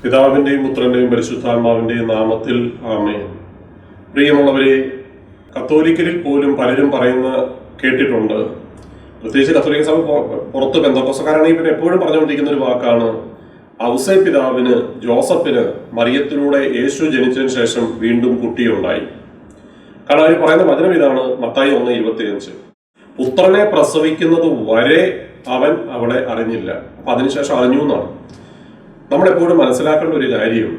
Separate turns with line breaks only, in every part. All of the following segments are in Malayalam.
പിതാവിൻ്റെയും പുത്രൻ്റെയും പരിശുദ്ധാത്മാവിൻ്റെയും നാമത്തിൽ ആമേൻ. പ്രിയമുള്ളവരെ, കത്തോലിക്കലിൽ പോലും പലരും കേട്ടിട്ടുണ്ട്, പ്രത്യേകിച്ച് കത്തോലിക്ക സഭ പുറത്ത് പെന്തക്കോസ്തക്കാരാണെങ്കിൽ പിന്നെ എപ്പോഴും പറഞ്ഞുകൊണ്ടിരിക്കുന്ന ഒരു വാക്കാണ് ഔസേ പിതാവിന് ജോസഫിന് മറിയത്തിലൂടെ യേശു ജനിച്ചതിന് ശേഷം വീണ്ടും കുട്ടിയുണ്ടായി. കാരണം അവർ പറയുന്ന വചനം ഇതാണ്, മത്തായി 1:25. പുത്രനെ പ്രസവിക്കുന്നത് വരെ അവൻ അവളെ അറിഞ്ഞില്ല, അപ്പൊ അതിനുശേഷം അറിഞ്ഞു എന്നാണ്. നമ്മളെപ്പോഴും മനസ്സിലാക്കേണ്ട ഒരു കാര്യം,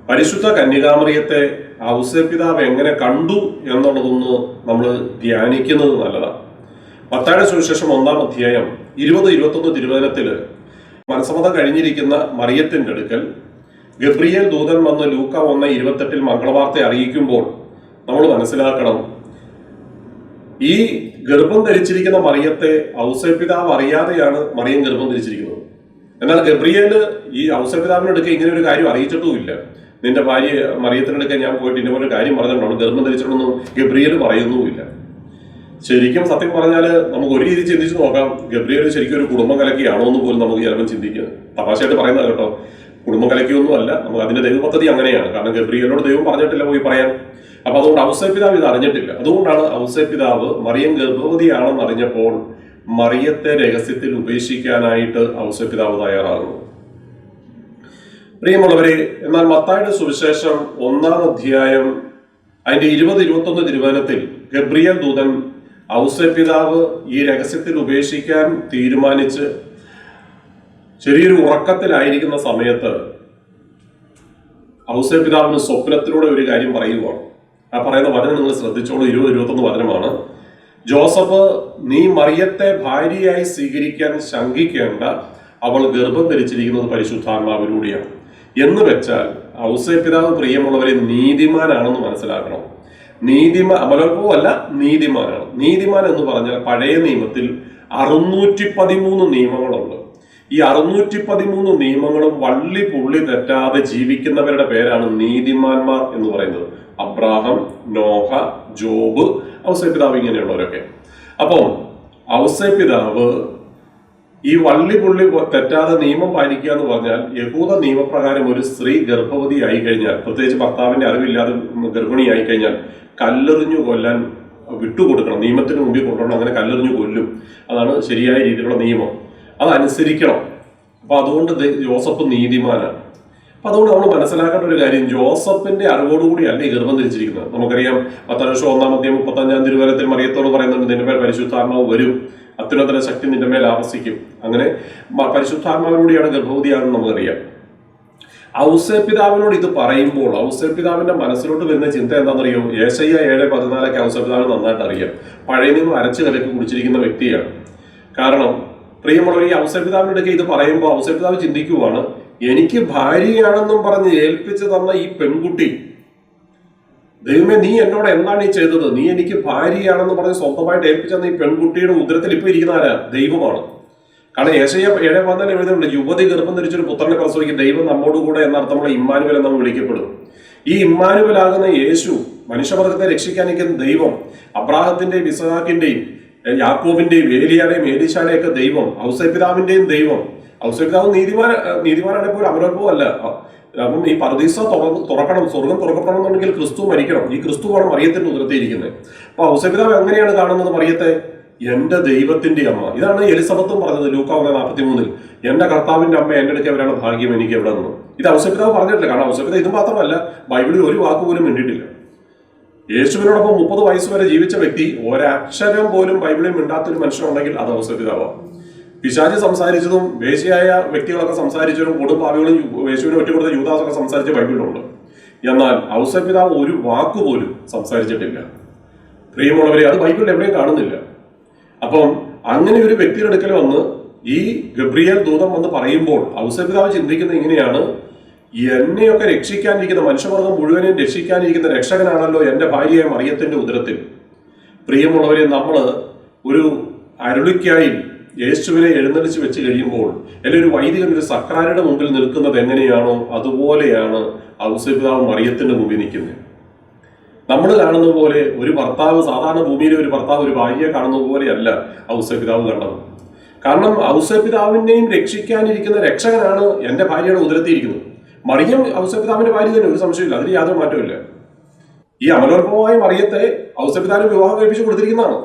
പരിശുദ്ധ കന്യകാമറിയത്തെ ഔസേ പിതാവ് എങ്ങനെ കണ്ടു എന്നുള്ളതൊന്ന് നമ്മൾ ധ്യാനിക്കുന്നത് നല്ലതാണ്. മത്തായിയുടെ സുവിശേഷം 1-ാം അധ്യായം 20-21 തിരുവചനത്തില് മനസ്സമ്മതം കഴിഞ്ഞിരിക്കുന്ന മറിയത്തിന്റെ അടുക്കൽ ഗബ്രിയേൽ ദൂതൻ വന്ന് ലൂക്ക 1:28 മംഗളവാർത്ത അറിയിക്കുമ്പോൾ നമ്മൾ മനസ്സിലാക്കണം, ഈ ഗർഭം ധരിച്ചിരിക്കുന്ന മറിയത്തെ ഔസേ പിതാവ് അറിയാതെയാണ് മറിയം ഗർഭം ധരിച്ചിരിക്കുന്നത്. എന്നാൽ ഗബ്രിയേല് ഈ ഔസേ പിതാവിനെടുക്കുക ഇങ്ങനെ ഒരു കാര്യം അറിയിച്ചിട്ടുമില്ല. നിന്റെ ഭാര്യ മറിയത്തിനെടുക്കാൻ ഞാൻ പോയിട്ട് ഇന്ന പോലെ കാര്യം പറഞ്ഞിട്ടുണ്ടോ, ഗർഭം ധരിച്ചിട്ടൊന്നും ഗബ്രിയേല് പറയുന്നുമില്ല. ശരിക്കും സത്യം പറഞ്ഞാല് നമുക്ക് ഒരു രീതി ചിന്തിച്ച് നോക്കാം, ഗബ്രിയേൽ ശരിക്കും ഒരു കുടുംബം കലക്കിയാണോ എന്ന് പോലും നമുക്ക് ചിലപ്പോൾ ചിന്തിക്കുന്നത്. തമാശയായിട്ട് പറയുന്നത് കേട്ടോ, കുടുംബം കലക്കിയൊന്നും അല്ല, നമുക്ക് അതിന്റെ ദൈവ പദ്ധതി അങ്ങനെയാണ്. കാരണം ഗബ്രിയേലോട് ദൈവം പറഞ്ഞിട്ടില്ല പോയി പറയാൻ. അപ്പൊ അതുകൊണ്ട് ഔസേ പിതാവ് ഇത് അറിഞ്ഞിട്ടില്ല. അതുകൊണ്ടാണ് ഔസേ പിതാവ് മറിയം ഗർഭവതിയാണെന്ന് അറിഞ്ഞപ്പോൾ മറിയത്തെ രഹസ്യത്തിൽ ഉപേക്ഷിക്കാനായിട്ട് ഔസേ പിതാവ് തയ്യാറാകുന്നു. പ്രിയമുള്ളവരെ, എന്നാൽ മത്തായിയുടെ സുവിശേഷം 1-ാം അധ്യായം അതിന്റെ 20-21 തിരുവചനത്തിൽ ഗബ്രിയേൽ ദൂതൻ ഔസേ പിതാവ് ഈ രഹസ്യത്തിൽ ഉപേക്ഷിക്കാൻ തീരുമാനിച്ച് ചെറിയൊരു ഉറക്കത്തിലായിരിക്കുന്ന സമയത്ത് ഔസേ പിതാവിന് സ്വപ്നത്തിലൂടെ ഒരു കാര്യം പറയുകയാണ്. ആ പറയുന്ന വചനം നിങ്ങൾ ശ്രദ്ധിച്ചോളൂ, 20-21 വചനമാണ്. ജോസഫ്, നീ മറിയത്തെ ഭാര്യയായി സ്വീകരിക്കാൻ ശങ്കിക്കേണ്ട, അവൾ ഗർഭം ധരിച്ചിരിക്കുന്നത് പരിശുദ്ധാത്മാവിലൂടെയാണ്. എന്ന് വെച്ചാൽ ഔസേ പിതാവ്, പ്രിയമുള്ളവരെ, നീതിമാനാണെന്ന് മനസ്സിലാക്കണം. അമലോത്ഭവമല്ല, നീതിമാനാണ്. നീതിമാൻ എന്ന് പറഞ്ഞാൽ പഴയ നിയമത്തിൽ 613 നിയമങ്ങളുണ്ട്. ഈ 613 നിയമങ്ങളും വള്ളി പുള്ളി തെറ്റാതെ ജീവിക്കുന്നവരുടെ പേരാണ് നീതിമാന്മാർ എന്ന് പറയുന്നത്. അബ്രാഹം, നോഹ, ജോബ്, ഔസേ പിതാവ്, ഇങ്ങനെയുള്ളവരൊക്കെ. അപ്പം ഔസേ പിതാവ് ഈ വള്ളി പുള്ളി തെറ്റാതെ നിയമം പാലിക്കുക എന്ന് പറഞ്ഞാൽ, യഹൂദ നിയമപ്രകാരം ഒരു സ്ത്രീ ഗർഭവതി ആയി കഴിഞ്ഞാൽ, പ്രത്യേകിച്ച് ഭർത്താവിന്റെ അറിവില്ലാതെ ഗർഭിണിയായി കഴിഞ്ഞാൽ കല്ലെറിഞ്ഞു കൊല്ലാൻ വിട്ടുകൊടുക്കണം. നിയമത്തിന് മുമ്പിൽ കൊണ്ടുവരണം, അങ്ങനെ കല്ലെറിഞ്ഞു കൊല്ലും. അതാണ് ശരിയായ രീതിയിലുള്ള നിയമം, അതനുസരിക്കണം. അപ്പൊ അതുകൊണ്ട് ജോസഫ് നീതിമാനാണ്. അപ്പൊ അതുകൊണ്ട് നമ്മൾ മനസ്സിലാക്കേണ്ട ഒരു കാര്യം, ജോസഫിന്റെ അറിവോടുകൂടി അല്ല ഈ ഗർഭം ധരിച്ചിരിക്കുന്നത്. നമുക്കറിയാം, മത്തായി 1-ാം അധ്യായം 35-ാം തിരുവചനത്തിൽ മറിയത്തോട് പറയുന്നുണ്ട്, നിന്റെ മേൽ പരിശുദ്ധാത്മാവ് വരും, അത്യുന്നതന്റെ ശക്തി നിന്റെ മേൽ ആവസിക്കും. അങ്ങനെ പരിശുദ്ധാത്മാവിലൂടെയാണ് ഗർഭവതിയാണെന്ന് നമുക്കറിയാം. ഔസേ പിതാവിനോട് ഇത് പറയുമ്പോൾ ഔസേ പിതാവിന്റെ മനസ്സിലോട്ട് വരുന്ന ചിന്ത എന്താണെന്നറിയോ? യേശയ്യ 7:14 ഔസേ പിതാവിന് നന്നായിട്ട് അറിയാം. പഴയ നിയമം അരച്ചു കലക്കി കുടിച്ചിരിക്കുന്ന വ്യക്തിയാണ്. കാരണം പ്രിയമുള്ളവർ, ഈ ഔസേ പിതാവിനോടൊക്കെ ഇത് പറയുമ്പോൾ ഔസേ പിതാവ് ചിന്തിക്കുവാണ്, എനിക്ക് ഭാര്യയാണെന്നും പറഞ്ഞ് ഏൽപ്പിച്ചു തന്ന ഈ പെൺകുട്ടി, ദൈവമേ, നീ എന്നോട് എന്താണ് ഈ ചെയ്തത്? നീ എനിക്ക് ഭാര്യയാണെന്ന് പറഞ്ഞ് സ്വന്തമായിട്ട് ഏൽപ്പിച്ചെന്ന ഈ പെൺകുട്ടിയുടെ ഉദരത്തിൽ ഇപ്പൊ ഇരിക്കുന്ന ആരാ? ദൈവമാണ്. കാരണം യേശയ്യ 7:14 എഴുതുന്നുണ്ട്, യുവതി ഗർഭം ധരിച്ചൊരു പുത്രനെ പ്രസവിക്കും, ദൈവം നമ്മോടുകൂടെ എന്നർത്ഥമുള്ള ഇമ്മാനുവൽ എന്ന് വിളിക്കപ്പെടും. ഈ ഇമ്മാനുവലാകുന്ന യേശു, മനുഷ്യവർഗത്തെ രക്ഷിക്കാനിരിക്കുന്ന ദൈവം, അബ്രാഹത്തിന്റെയും ഇസ്ഹാക്കിന്റെയും യാക്കോബിന്റെയും ഏലിയാടെയും ഏലീശാടെയും ഒക്കെ ദൈവം, ഔസേ പിതാവിന്റെയും ദൈവം. ഔസേ പിതാവ് നീതിമാനാണെങ്കിൽ പോലും അമലോത്ഭവം അല്ല. അപ്പം ഈ പർദീസ തുറക്കണം, സ്വർഗം തുറക്കപ്പെടണം എന്നുണ്ടെങ്കിൽ ക്രിസ്തു മരിക്കണം. ഈ ക്രിസ്തുവാണ് മറിയത്തിന്റെ ഉദരത്തിയിരിക്കുന്നത്. അപ്പൊ ഔസേ പിതാവ് എങ്ങനെയാണ് കാണുന്നത് മറിയത്തെ? എന്റെ ദൈവത്തിന്റെ അമ്മ. ഇതാണ് എലിസബത്തും പറഞ്ഞത് ലൂക്ക 1:43, എന്റെ കർത്താവിന്റെ അമ്മ എന്റെ അടുക്കൽ അവരാണ് ഭാഗ്യം, എനിക്ക് എവിടെ നിന്ന്. ഇത് ഔസേ പിതാവ് പറഞ്ഞിട്ടില്ല. കാരണം ഔസേ പിതാവ് ഇത് മാത്രമല്ല, ബൈബിളിൽ ഒരു വാക്ക് പോലും മിണ്ടിയിട്ടില്ല. യേശുവിനോടൊപ്പം 30 വയസ്സ് വരെ ജീവിച്ച വ്യക്തി, ഒരക്ഷരം പോലും ബൈബിളിൽ മിണ്ടാത്തൊരു മനുഷ്യനുണ്ടെങ്കിൽ അത് ഔസേ പിതാവാണ്. പിശാച് സംസാരിച്ചതും വേശ്യയായ വ്യക്തികളൊക്കെ സംസാരിച്ചവരും കൊടുംപാവികളും യേശുവിനെ ഒറ്റപ്പെടുത്ത യൂദാസൊക്കെ സംസാരിച്ച ബൈബിളിലുണ്ട്. എന്നാൽ ഔസേ പിതാവ് ഒരു വാക്കുപോലും സംസാരിച്ചിട്ടില്ല. പ്രിയമുള്ളവരെ, അത് ബൈബിളിൽ എവിടെയും കാണുന്നില്ല. അപ്പം അങ്ങനെ ഒരു വ്യക്തിയുടെ അടുക്കൽ വന്ന് ഈ ഗബ്രിയേൽ ദൂതൻ വന്ന് പറയുമ്പോൾ ഔസേ പിതാവ് ചിന്തിക്കുന്നത് ഇങ്ങനെയാണ്, എന്നെയൊക്കെ രക്ഷിക്കാനിരിക്കുന്ന, മനുഷ്യവർഗം മുഴുവനെയും രക്ഷിക്കാനിരിക്കുന്ന രക്ഷകനാണല്ലോ എന്റെ ഭാര്യയായ മറിയത്തിന്റെ ഉദരത്തിൽ. പ്രിയമുള്ളവരെ, നമ്മൾ ഒരു അരുളിക്കായി യേശുവിനെ എഴുന്നള്ളിച്ച് വെച്ച് കഴിയുമ്പോൾ, അല്ലെങ്കിൽ ഒരു വൈദികൻ ഒരു സക്രാരിയുടെ മുമ്പിൽ നിൽക്കുന്നത് എങ്ങനെയാണോ അതുപോലെയാണ് ഔസേ പിതാവ് മറിയത്തിന്റെ മുമ്പിൽ നിൽക്കുന്നത്. നമ്മൾ കാണുന്ന പോലെ ഒരു ഭർത്താവ്, സാധാരണ ഭൂമിയിലെ ഒരു ഭർത്താവ് ഒരു ഭാര്യയെ കാണുന്നത് പോലെയല്ല ഔസേ പിതാവ് കണ്ടത്. കാരണം ഔസേ പിതാവിനെയും രക്ഷിക്കാനിരിക്കുന്ന രക്ഷകനാണ് എൻ്റെ ഭാര്യയുടെ ഉദരത്തിയിരിക്കുന്നത്. മറിയം ഔസേപ്പിതാവിന്റെ ഭാര്യ തന്നെ, ഒരു സംശയമില്ല, അതിൽ യാതൊരു മാറ്റമില്ല. ഈ അമലോത്ഭവമായ മറിയത്തെ ഔസേപ്പിതാവിന് വിവാഹം കഴിപ്പിച്ച് കൊടുത്തിരിക്കുന്നതാണ്.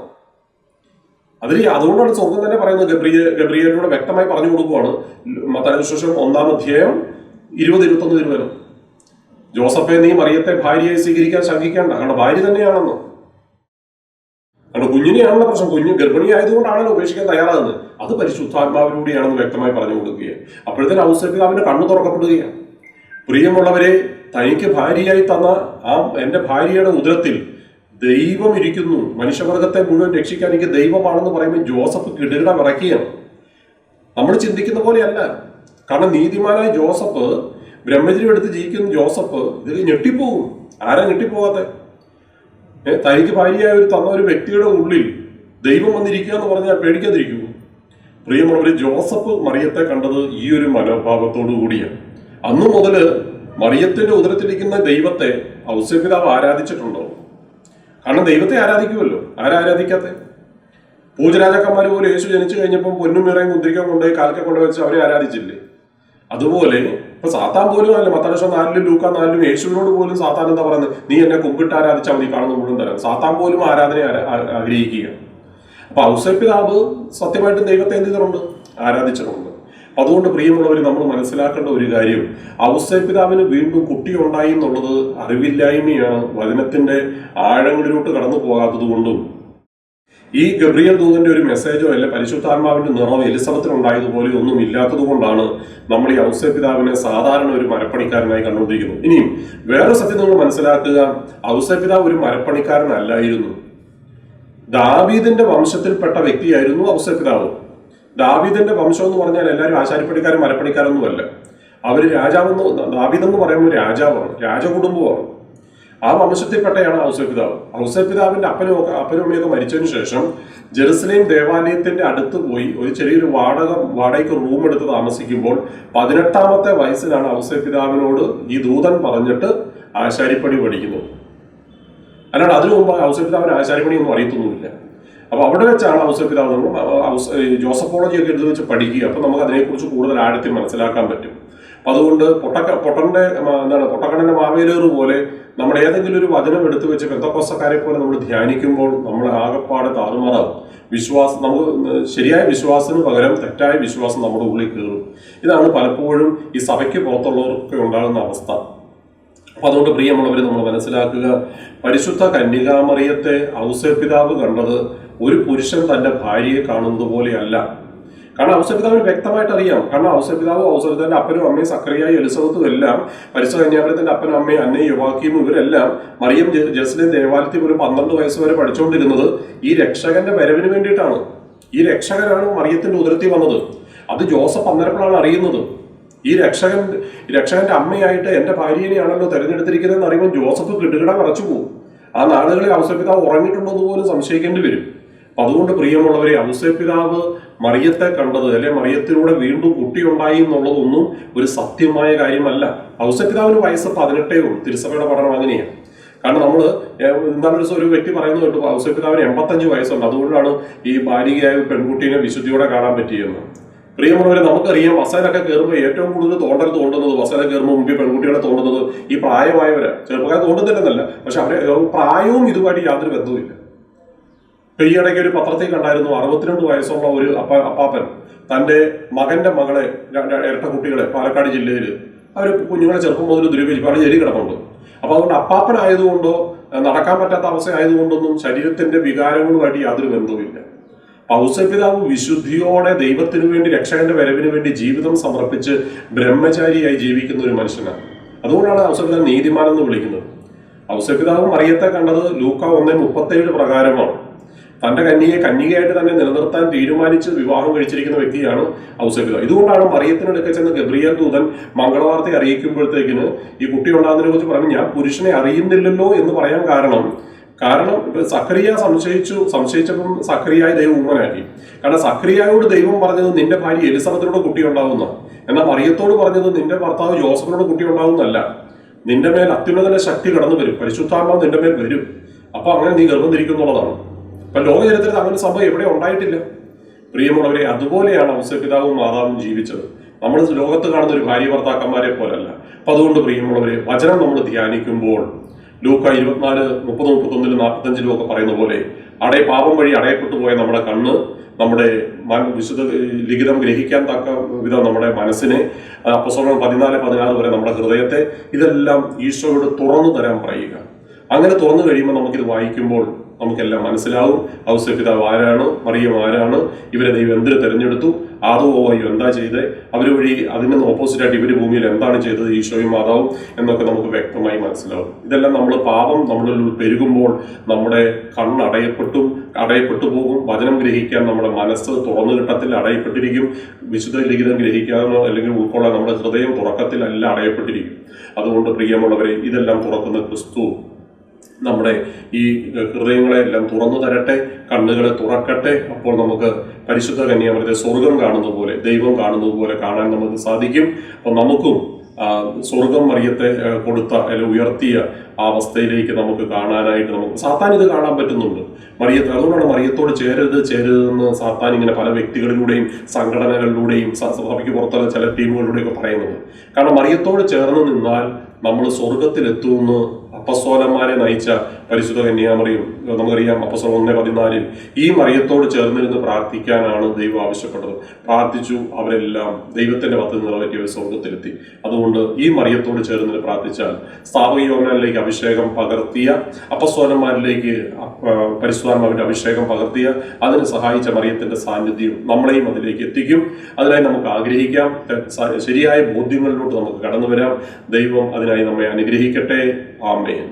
അതുകൊണ്ടാണ് സ്വർഗം തന്നെ പറയുന്നത്, ഗബ്രിയേലിനോട് വ്യക്തമായി പറഞ്ഞു കൊടുക്കുവാണ്. മത്തായി സുവിശേഷം 1-ാം അധ്യായം 20-21 ജോസഫെ, നീ മറിയത്തെ ഭാര്യയായി സ്വീകരിക്കാൻ ശങ്കിക്കേണ്ട, കാരണം ഭാര്യ തന്നെയാണെന്ന്. കാരണം കുഞ്ഞിനെയാണല്ലോ പ്രശ്നം, കുഞ്ഞ് ഗർഭിണിയായതുകൊണ്ടാണല്ലോ ഉപേക്ഷിക്കാൻ തയ്യാറാകുന്നത്. അത് പരിശുദ്ധാത്മാവിലൂടെയാണെന്ന് വ്യക്തമായി പറഞ്ഞു കൊടുക്കുകയാണ്. അപ്പോഴത്തേന് ഔസേപ്പിതാവിന്റെ കണ്ണു തുറക്കപ്പെടുകയാണ്. പ്രിയമുള്ളവരെ, തനിക്ക് ഭാര്യയായി തന്ന ആ എൻ്റെ ഭാര്യയുടെ ഉദരത്തിൽ ദൈവം ഇരിക്കുന്നു, മനുഷ്യവർഗത്തെ മുഴുവൻ രക്ഷിക്കാൻ എനിക്ക് ദൈവമാണെന്ന് പറയുമ്പോൾ ജോസഫ് കിടുകിട വിറയ്ക്കുകയാണ്. നമ്മൾ ചിന്തിക്കുന്ന പോലെയല്ല. കാരണം നീതിമാനായ ജോസഫ്, ബ്രഹ്മചര്യം എടുത്ത് ജീവിക്കുന്ന ജോസഫ് ഇത് ഞെട്ടിപ്പോകും. ആരാ ഞെട്ടിപ്പോകാതെ? തനിക്ക് ഭാര്യയായ തന്ന ഒരു വ്യക്തിയുടെ ഉള്ളിൽ ദൈവം വന്നിരിക്കുക എന്ന് പറഞ്ഞാൽ പേടിക്കാതിരിക്കുന്നു. പ്രിയമുള്ളവർ, ജോസഫ് മറിയത്തെ കണ്ടത് ഈ ഒരു മനോഭാവത്തോടു കൂടിയാണ്. അന്നു മുതൽ മറിയത്തിന്റെ ഉദരത്തിലിരിക്കുന്ന ദൈവത്തെ ഔസേപ്പിതാവ് ആരാധിച്ചിട്ടുണ്ടോ? കാരണം ദൈവത്തെ ആരാധിക്കുമല്ലോ, ആരാധിക്കാത്ത? പൂജരാജാക്കന്മാർ പോലും യേശു ജനിച്ചു കഴിഞ്ഞപ്പോൾ പൊന്നും നിറയും കുന്തിരിക്കാൻ കൊണ്ടുപോയി കാൽക്കെ കൊണ്ടുവച്ച് അവരെ ആരാധിച്ചില്ലേ? അതുപോലെ ഇപ്പൊ സാത്താൻ പോലും അല്ല, മത്തായി 4-ലും ലൂക്ക 4-ലും യേശുവിനോട് പോലും സാത്താൻ എന്താ പറയുന്നത്? നീ എന്നെ കുമ്പിട്ട് ആരാധിച്ചാൽ മതി, കാണുന്ന മുഴുവൻ തരാം. സാത്താൻ പോലും ആരാധന ആഗ്രഹിക്കുക. അപ്പൊ ഔസേപ്പിതാവ് സത്യമായിട്ടും ദൈവത്തെ എന്ത് ചെയ്തിട്ടുണ്ട്? ആരാധിച്ചിട്ടുണ്ട്. അതുകൊണ്ട് പ്രിയമുള്ളവർ, നമ്മൾ മനസ്സിലാക്കേണ്ട ഒരു കാര്യം, ഔസേപ്പിതാവിന് വീണ്ടും കുട്ടി ഉണ്ടായി എന്നുള്ളത് അറിവില്ലായ്മയാണ്, വചനത്തിന്റെ ആഴങ്ങളിലോട്ട് കടന്നു പോകാത്തത് കൊണ്ടും ഈ ഗബ്രിയേൽ ദൂതന്റെ ഒരു മെസ്സേജോ അല്ല പരിശുദ്ധാത്മാവിന്റെ നിറവ് എലിസബത്തിനുണ്ടായതുപോലെ ഒന്നും ഇല്ലാത്തത് കൊണ്ടാണ് നമ്മൾ ഈ ഔസേപ്പിതാവിനെ സാധാരണ ഒരു മരപ്പണിക്കാരനായി കണ്ടുകൊണ്ടിരിക്കുന്നത്. ഇനിയും വേറെ സത്യം നമ്മൾ മനസ്സിലാക്കുക, ഔസേപ്പിതാവ് ഒരു മരപ്പണിക്കാരനല്ലായിരുന്നു. ദാവീദിന്റെ വംശത്തിൽപ്പെട്ട വ്യക്തിയായിരുന്നു ഔസേപ്പിതാവ്. ദാവീദിന്റെ വംശം എന്ന് പറഞ്ഞാൽ എല്ലാവരും ആശാരിപ്പണിക്കാരും മരപ്പണിക്കാരൊന്നുമല്ല. അവര് ദാവീദെന്ന് പറയുമ്പോൾ രാജാവാണ്, രാജകുടുംബമാണ്. ആ വംശത്തിൽപ്പെട്ടയാണ് ഔസേപ്പിതാവ്. ഔസേപ്പിതാവിന്റെ അപ്പനും അമ്മയൊക്കെ മരിച്ചതിന് ശേഷം ജെറുസലേം ദേവാലയത്തിന്റെ അടുത്ത് പോയി ഒരു ചെറിയൊരു വാടകയ്ക്ക് റൂം എടുത്ത് താമസിക്കുമ്പോൾ 18-ാമത്തെ വയസ്സിലാണ് ഔസേപ്പിതാവിനോട് ഈ ദൂതൻ പറഞ്ഞിട്ട് ആശാരിപ്പണി പഠിക്കുന്നത്. അല്ലാണ്ട് അതിനു മുമ്പ് ഔസേപ്പിതാവിന് ആശാരിപ്പണി ഒന്നും അറിയത്തൊന്നുമില്ല. അപ്പൊ അവിടെ വെച്ചാണ് ഔസേപ്പിതാവ് ജോസഫോളജി ഒക്കെ എടുത്ത് വെച്ച് പഠിക്കുക. അപ്പൊ നമുക്ക് അതിനെക്കുറിച്ച് കൂടുതൽ ആഴത്തിൽ മനസ്സിലാക്കാൻ പറ്റും. അപ്പൊ അതുകൊണ്ട് പൊട്ടക്കണ്ണന്റെ മാവേലേറ് പോലെ നമ്മൾ ഏതെങ്കിലും ഒരു വചനം എടുത്തു വെച്ച് പെന്തക്കോസ്തക്കാരെ പോലെ നമ്മൾ ധ്യാനിക്കുമ്പോൾ നമ്മൾ ആകെപ്പാടെ താറുമാറാവും. നമുക്ക് ശരിയായ വിശ്വാസത്തിന് പകരം തെറ്റായ വിശ്വാസം നമ്മുടെ ഉള്ളിൽ കയറും. ഇതാണ് പലപ്പോഴും ഈ സഭയ്ക്ക് പുറത്തുള്ളവർക്ക് ഉണ്ടാകുന്ന അവസ്ഥ. അപ്പൊ അതുകൊണ്ട് പ്രിയമുള്ളവർ, നമ്മൾ മനസ്സിലാക്കുക, പരിശുദ്ധ കന്യകാമറിയത്തെ ഔസേപ്പിതാവ് കണ്ടത് ഒരു പുരുഷൻ തന്റെ ഭാര്യയെ കാണുന്നത് പോലെയല്ല. കാരണം ഔസേപ്പിതാവിന് വ്യക്തമായിട്ട് അറിയാം. കാരണം ഔസേപ്പിതാവിന്റെ അപ്പനും അമ്മയും സക്കറിയായും എലിസബത്തും എല്ലാം, പരിശുദ്ധ കന്യാമറിയത്തിന്റെ അപ്പനും അമ്മയും അന്നയും യോവാക്കീമും ഇവരെല്ലാം മറിയം ജെറുസലേം ദേവാലയത്തിൽ ഒരു 12 വയസ്സ് വരെ പഠിച്ചുകൊണ്ടിരുന്നത് ഈ രക്ഷകന്റെ വരവിന് വേണ്ടിയിട്ടാണ്. ഈ രക്ഷകനാണ് മറിയത്തിന്റെ ഉദരത്തിൽ വന്നത്. അത് ജോസഫ് അന്നേരപ്പോഴാണ് അറിയുന്നത്. ഈ രക്ഷകന്റെ അമ്മയായിട്ട് എന്റെ ഭാര്യനെയാണല്ലോ തെരഞ്ഞെടുത്തിരിക്കുന്നതെന്ന് അറിയുമ്പോൾ ജോസഫ് കിടുകിട വിറച്ചു പോകും. ആ നാളുകളിൽ ഔസേപ്പിതാവ് ഉറങ്ങിയിട്ടുണ്ടോ എന്ന് പോലും സംശയിക്കേണ്ടി വരും. അപ്പൊ അതുകൊണ്ട് പ്രിയമുള്ളവരെ, ഔസേപ്പിതാവ് മറിയത്തെ കണ്ടത് അല്ലെ മറിയത്തിലൂടെ വീണ്ടും കുട്ടി ഉണ്ടായി എന്നുള്ളതൊന്നും ഒരു സത്യമായ കാര്യമല്ല. ഔസേപ്പിതാവിന് വയസ്സ് 18 ഉള്ളൂ. തിരുസഭയുടെ പഠനം അങ്ങനെയാണ്. കാരണം നമ്മൾ എന്താണ് ഒരു വ്യക്തി പറയുന്നത് കേട്ടു, ഔസേപ്പിതാവിന് 85 വയസ്സുണ്ട്, അതുകൊണ്ടാണ് ഈ ബാലികയായ പെൺകുട്ടീനെ വിശുദ്ധിയോടെ കാണാൻ പറ്റിയെന്ന്. പ്രിയമുള്ളവരെ, നമുക്കറിയാം വസയിലൊക്കെ കയറുമ്പോൾ ഏറ്റവും കൂടുതൽ തോണ്ടുന്നത് വസയില കയറുമ്പോൾ മുമ്പിൽ പെൺകുട്ടികളെ തോണ്ടുന്നത് ഈ പ്രായമായവരെ. ചെറുപ്പക്കാരെ തോണ്ടുന്നില്ലെന്നല്ല, പക്ഷെ അവരെ പ്രായവും ഇതുമായിട്ട് യാതൊരു ബന്ധവുമില്ല. ഈയിടയ്ക്ക് ഒരു പത്രത്തിൽ കണ്ടായിരുന്നു, 62 വയസ്സുള്ള ഒരു അപ്പാപ്പൻ തന്റെ മകന്റെ മകളെ, ഇരട്ട കുട്ടികളെ പാലക്കാട് ജില്ലയിൽ അവർ കുഞ്ഞുങ്ങളെ ചെറുപ്പം മുതൽ ദുരുപയോഗിച്ച് അവിടെ ജയിലിൽ കിടപ്പുണ്ട്. അപ്പൊ അതുകൊണ്ട് അപ്പാപ്പനായതുകൊണ്ടോ നടക്കാൻ പറ്റാത്ത അവസ്ഥ ആയതുകൊണ്ടൊന്നും ശരീരത്തിന്റെ വികാരങ്ങളുമായിട്ട് യാതൊരു ബന്ധവുമില്ല. ഔസേപ്പിതാവ് വിശുദ്ധിയോടെ ദൈവത്തിനു വേണ്ടി, രക്ഷകന്റെ വരവിന് വേണ്ടി ജീവിതം സമർപ്പിച്ച് ബ്രഹ്മചാരിയായി ജീവിക്കുന്ന ഒരു മനുഷ്യനാണ്. അതുകൊണ്ടാണ് ഔസേപ്പിതാവ് നീതിമാൻ എന്ന് വിളിക്കുന്നത്. ഔസേപ്പിതാവ് മറിയത്തെ കണ്ടത് ലൂക്ക 1:37 പ്രകാരമാണ്. തന്റെ കന്യകയായിട്ട് തന്നെ നിലനിർത്താൻ തീരുമാനിച്ച് വിവാഹം കഴിച്ചിരിക്കുന്ന വ്യക്തിയാണ് ഔസേപ്പിതാവ്. ഇതുകൊണ്ടാണ് മറിയത്തിനടുക്ക ചെന്ന് ഗബ്രിയേൽ ദൂതൻ മംഗളവാർത്ത അറിയിക്കുമ്പോഴത്തേക്കിന് ഈ കുട്ടി ഉണ്ടാകുന്നതിനെ കുറിച്ച് പറഞ്ഞു, ഞാൻ പുരുഷനെ അറിയുന്നില്ലല്ലോ എന്ന് പറയാൻ കാരണം സക്കറിയ സംശയിച്ചപ്പം സക്കറിയായി ദൈവം ഉമ്മനാക്കി. കാരണം സക്കറിയായോട് ദൈവം പറഞ്ഞത് നിന്റെ ഭാര്യ എലിസബത്തിനോട് കുട്ടി ഉണ്ടാവുന്ന, എന്നാൽ മറിയത്തോട് പറഞ്ഞത് നിന്റെ ഭർത്താവ് ജോസഫിനോട് കുട്ടി ഉണ്ടാവുന്നല്ല, നിന്റെ മേൽ അത്യുന്നത ശക്തി കടന്നു വരും, പരിശുദ്ധാത്മാവ് നിന്റെ മേൽ വരും, അപ്പൊ അങ്ങനെ നീ ഗർഭം ധരിക്കുന്നുള്ളതാണ്. അപ്പൊ ലോക ചരിത്രത്തിൽ അങ്ങനെ സംഭവം എവിടെ ഉണ്ടായിട്ടില്ല. പ്രിയമുള്ളവരെ, അതുപോലെയാണ് ഔസേപ്പിതാവും മാതാവും ജീവിച്ചത്. നമ്മൾ ലോകത്ത് കാണുന്ന ഒരു ഭാര്യ ഭർത്താക്കന്മാരെ പോലല്ല. അപ്പൊ അതുകൊണ്ട് പ്രിയമുള്ളവരെ, വചനം നമ്മൾ ധ്യാനിക്കുമ്പോൾ ലൂക്ക 24:30-31-45 ഒക്കെ പറയുന്ന പോലെ പാപം വഴി അടയപ്പെട്ടു പോയ നമ്മുടെ കണ്ണ്, നമ്മുടെ വിശുദ്ധ ലിഖിതം ഗ്രഹിക്കാൻ തക്ക വിധം നമ്മുടെ മനസ്സിനെ, അപ്പോസ്തലർ 14-16 വരെ നമ്മുടെ ഹൃദയത്തെ, ഇതെല്ലാം ഈശോയോട് തുറന്നു തരാൻ പറയുക. അങ്ങനെ തുറന്നു കഴിയുമ്പോൾ നമുക്കിത് വായിക്കുമ്പോൾ നമുക്കെല്ലാം മനസ്സിലാവും. ഔസേപ്പിതാവ് ആരാണ്, മറിയം ആരാണ്, ഇവരെ ദൈവം എന്തിനു തെരഞ്ഞെടുത്തു, ആദവും എന്താ ചെയ്തത്, അവർ വഴി അതിന് ഓപ്പോസിറ്റായിട്ട് ഇവര് ഭൂമിയിൽ എന്താണ് ചെയ്തത്, ഈശോയും മാതാവും എന്നൊക്കെ നമുക്ക് വ്യക്തമായി മനസ്സിലാവും. ഇതെല്ലാം നമ്മൾ പാപം നമ്മളിൽ പെരുകുമ്പോൾ നമ്മുടെ അടയപ്പെട്ടു പോകും. വചനം ഗ്രഹിക്കാൻ നമ്മുടെ മനസ്സ് തുറന്നു കിട്ടത്തിൽ അടയപ്പെട്ടിരിക്കും. വിശുദ്ധ ലിഖിതം ഗ്രഹിക്കാനോ അല്ലെങ്കിൽ ഉൾക്കൊള്ളാൻ നമ്മുടെ ഹൃദയം തുറക്കത്തിൽ എല്ലാം അടയപ്പെട്ടിരിക്കും. അതുകൊണ്ട് പ്രിയമുള്ളവരെ, ഇതെല്ലാം തുറക്കുന്ന ക്രിസ്തു നമ്മുടെ ഈ ഹൃദയങ്ങളെ എല്ലാം തുറന്നു തരട്ടെ, കണ്ണുകളെ തുറക്കട്ടെ. അപ്പോൾ നമുക്ക് പരിശുദ്ധ കന്യാമറിയത്തെ സ്വർഗം കാണുന്നത് പോലെ, ദൈവം കാണുന്നത് പോലെ കാണാൻ നമുക്ക് സാധിക്കും. അപ്പോൾ നമുക്കും സ്വർഗം മറിയത്തെ കൊടുത്ത അല്ലെങ്കിൽ ഉയർത്തിയ ആ അവസ്ഥയിലേക്ക് നമുക്ക് കാണാനായിട്ട് സാത്താൻ ഇത് കാണാൻ പറ്റുന്നുണ്ട്. അതുകൊണ്ടാണ് മറിയത്തോട് ചേരരുതെന്ന് സാത്താൻ ഇങ്ങനെ പല വ്യക്തികളിലൂടെയും സംഘടനകളിലൂടെയും സഭയ്ക്ക് പുറത്തുള്ള ചില ടീമുകളിലൂടെയൊക്കെ പറയുന്നത്. കാരണം മറിയത്തോട് ചേർന്ന് നിന്നാൽ നമ്മൾ സ്വർഗത്തിലെത്തുമെന്ന് അപ്പസ്തോലന്മാരെ നയിച്ച പരിശുദ്ധ കന്യാമറിയം, നമുക്കറിയാം അപ്പസ്തോലർ 1:14 ഈ മറിയത്തോട് ചേർന്നിരുന്ന് പ്രാർത്ഥിക്കാനാണ് ദൈവം ആവശ്യപ്പെട്ടത്. പ്രാർത്ഥിച്ചു, അവരെല്ലാം ദൈവത്തിന്റെ പദ്ധതി നിറവേറ്റിയവർ സ്വർഗത്തിലെത്തി. അതുകൊണ്ട് ഈ മറിയത്തോട് ചേർന്ന് പ്രാർത്ഥിച്ചാൽ സ്ഥാപക യോഹന്നാനിലേക്ക് അഭിഷേകം പകർത്തിയ അപ്പസ്തോലന്മാരിലേക്ക് പരിശുദ്ധാത്മാവിന്റെ അഭിഷേകം പകർത്തിയ അതിന് സഹായിച്ച മറിയത്തിന്റെ സാന്നിധ്യം നമ്മളെയും അതിലേക്ക് എത്തിക്കും. അതിനായി നമുക്ക് ആഗ്രഹിക്കാം. ശരിയായ ബോധ്യങ്ങളിലോട്ട് നമുക്ക് കടന്നു വരാം. ദൈവം അതിനായി നമ്മെ അനുഗ്രഹിക്കട്ടെ. ആമേൻ.